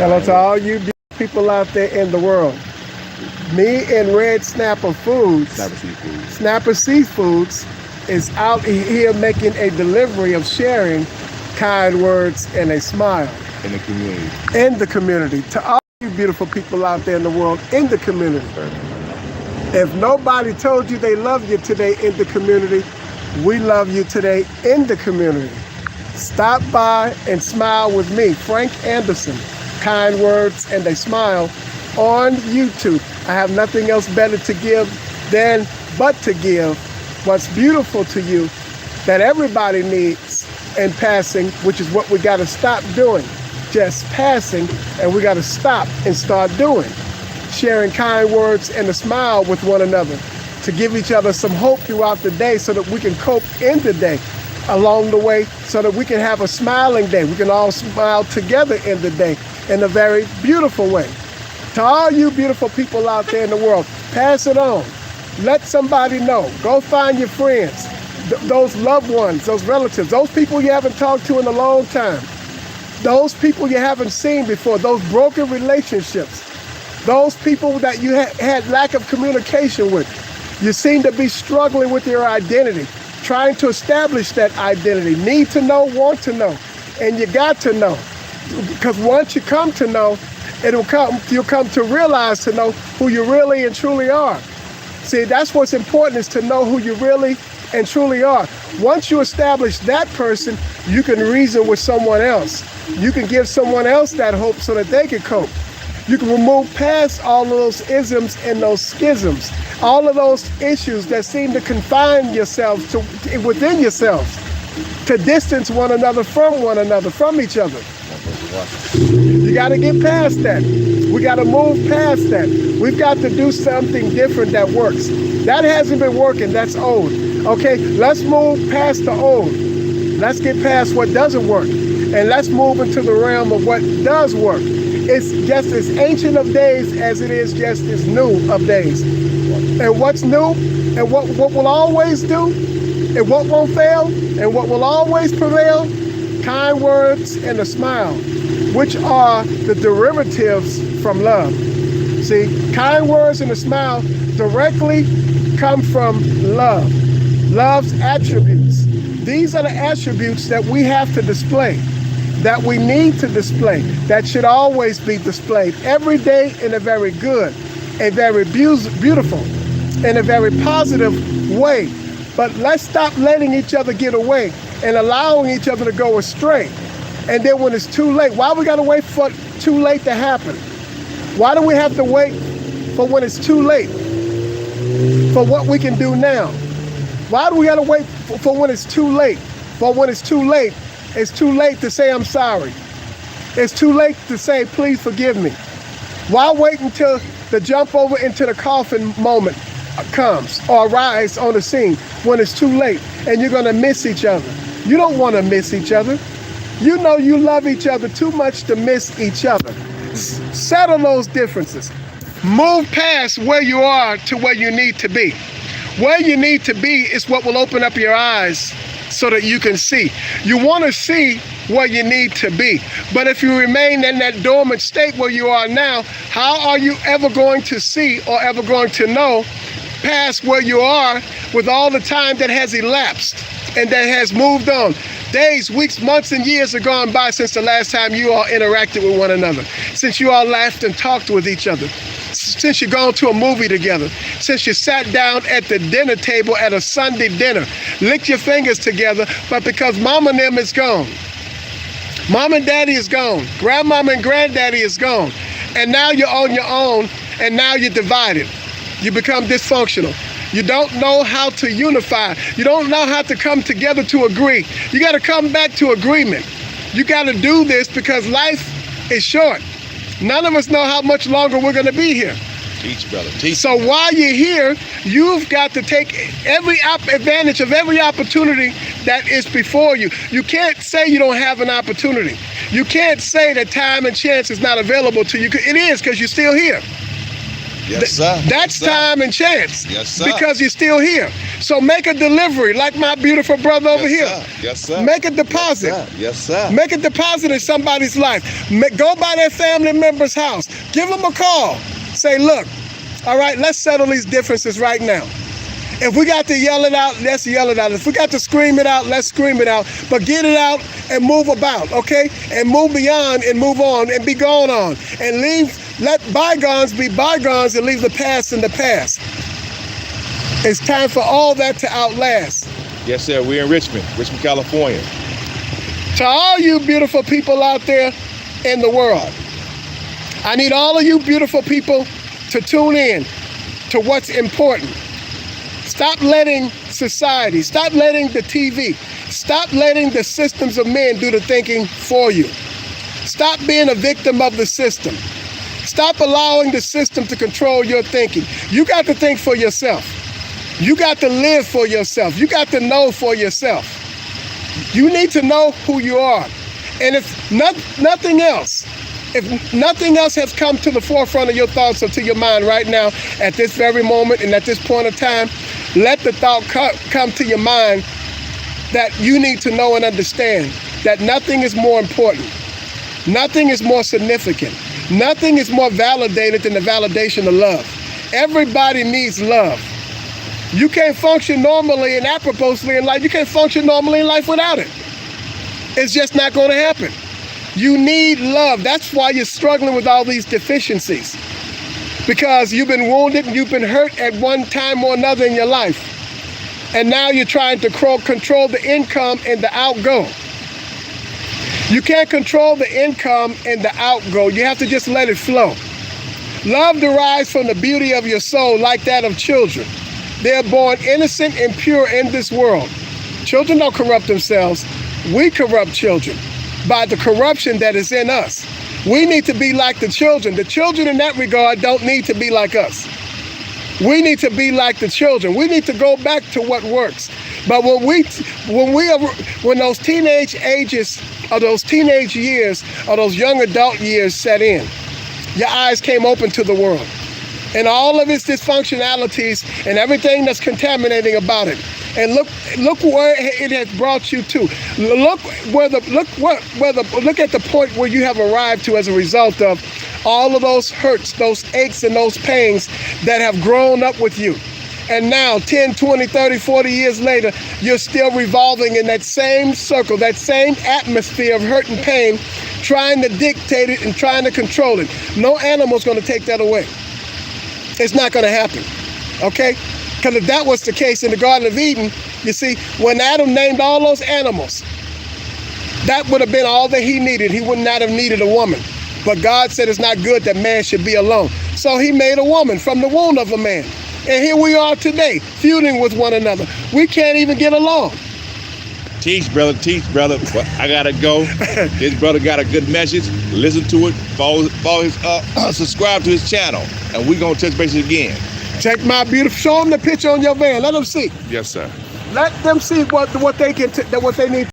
Hello to all you people out there in the world. Me and Red Snapper Foods, Snapper Seafoods, is out here making a delivery of sharing kind words and a smile in the community. In the community. To all you beautiful people out there in the world, in the community. If nobody told you they love you today in the community, we love you today in the community. Stop by and smile with me, Frank Anderson, Kind Words and a Smile, on YouTube. I have nothing else better to give but to give what's beautiful to you that everybody needs in passing, which is what we got to stop doing. Just passing, and we got to stop and start doing. Sharing kind words and a smile with one another to give each other some hope throughout the day so that we can cope in the day along the way, so that we can have a smiling day. We can all smile together in the day in a very beautiful way. To all you beautiful people out there in the world, pass it on. Let somebody know. Go find your friends, those loved ones, those relatives, those people you haven't talked to in a long time, those people you haven't seen before, those broken relationships, those people that you had lack of communication with. You seem to be struggling with your identity, trying to establish that identity. Need to know, want to know, and you got to know. Because once you come to know, you'll come to realize to know who you really and truly are. See, that's what's important, is to know who you really and truly are. Once you establish that person, you can reason with someone else. You can give someone else that hope so that they can cope. You can remove past all of those isms and those schisms, all of those issues that seem to confine yourselves to within yourselves, to distance one another, from each other. You got to get past that. We got to move past that. We've got to do something different that works. That hasn't been working. That's old. Okay, let's move past the old. Let's get past what doesn't work. And let's move into the realm of what does work. It's just as ancient of days as it is just as new of days. And what's new and what will always do and what won't fail and what will always prevail, kind words and a smile, which are the derivatives from love. See, kind words and a smile directly come from love. Love's attributes. These are the attributes that we have to display, that we need to display, that should always be displayed every day in a very good, a very beautiful, in a very positive way. But let's stop letting each other get away and allowing each other to go astray. And then when it's too late, why we gotta wait for too late to happen? Why do we have to wait for when it's too late for what we can do now? Why do we gotta wait for when it's too late? For when it's too late to say I'm sorry. It's too late to say, please forgive me. Why wait until the jump over into the coffin moment comes or arrives on the scene when it's too late and you're gonna miss each other? You don't wanna miss each other. You know you love each other too much to miss each other. Settle those differences. Move past where you are to where you need to be. Where you need to be is what will open up your eyes so that you can see. You want to see where you need to be. But if you remain in that dormant state where you are now, how are you ever going to see or ever going to know past where you are with all the time that has elapsed and that has moved on? Days, weeks, months, and years have gone by since the last time you all interacted with one another, since you all laughed and talked with each other, since you've gone to a movie together, since you sat down at the dinner table at a Sunday dinner, licked your fingers together, but because mom and them is gone, mom and daddy is gone, grandmama and granddaddy is gone, and now you're on your own, and now you're divided. You become dysfunctional. You don't know how to unify. You don't know how to come together to agree. You got to come back to agreement. You got to do this because life is short. None of us know how much longer we're going to be here. Teach, brother. Teach. So while you're here, you've got to take every advantage of every opportunity that is before you. You can't say you don't have an opportunity. You can't say that time and chance is not available to you. It is, because you're still here. Yes, sir. That's Yes, sir. time and chance. Yes, sir. Because you're still here. So make a delivery like my beautiful brother over Yes, here. sir. Yes, sir. Make a deposit. Yes, sir. Yes, sir. Make a deposit in somebody's life. Go by their family member's house. Give them a call. Say, look, all right, let's settle these differences right now. If we got to yell it out, let's yell it out. If we got to scream it out, let's scream it out. But get it out and move about, okay? And move beyond and move on and be gone on. And let bygones be bygones and leave the past in the past. It's time for all that to outlast. Yes, sir. We're in Richmond, California. To all you beautiful people out there in the world, I need all of you beautiful people to tune in to what's important. Stop letting society, stop letting the TV, stop letting the systems of men do the thinking for you. Stop being a victim of the system. Stop allowing the system to control your thinking. You got to think for yourself. You got to live for yourself. You got to know for yourself. You need to know who you are. And if nothing else has come to the forefront of your thoughts or to your mind right now, at this very moment and at this point of time, let the thought come to your mind that you need to know and understand that nothing is more important. Nothing is more significant. Nothing is more validated than the validation of love. Everybody needs love. You can't function normally and appropriately in life. You can't function normally in life without it. It's just not going to happen. You need love. That's why you're struggling with all these deficiencies. Because you've been wounded and you've been hurt at one time or another in your life. And now you're trying to control the income and the outgo. You can't control the income and the outgo. You have to just let it flow. Love derives from the beauty of your soul, like that of children. They're born innocent and pure in this world. Children don't corrupt themselves. We corrupt children by the corruption that is in us. We need to be like the children. The children in that regard don't need to be like us. We need to be like the children. We need to go back to what works. But when those teenage ages or those teenage years or those young adult years set in, your eyes came open to the world and all of its dysfunctionalities and everything that's contaminating about it. And look where it has brought you to. Look at the point where you have arrived to as a result of all of those hurts, those aches, and those pains that have grown up with you. And now, 10, 20, 30, 40 years later, you're still revolving in that same circle, that same atmosphere of hurt and pain, trying to dictate it and trying to control it. No animal's going to take that away. It's not going to happen, okay? Because if that was the case in the Garden of Eden, you see, when Adam named all those animals, that would have been all that he needed. He would not have needed a woman. But God said it's not good that man should be alone. So he made a woman from the womb of a man. And here we are today, feuding with one another. We can't even get along. Teach, brother. But I got to go. This brother got a good message. Listen to it. Follow his, subscribe to his channel. And we're going to touch base again. Check my beautiful, show them the picture on your van. Let them see. Yes, sir. Let them see what they need.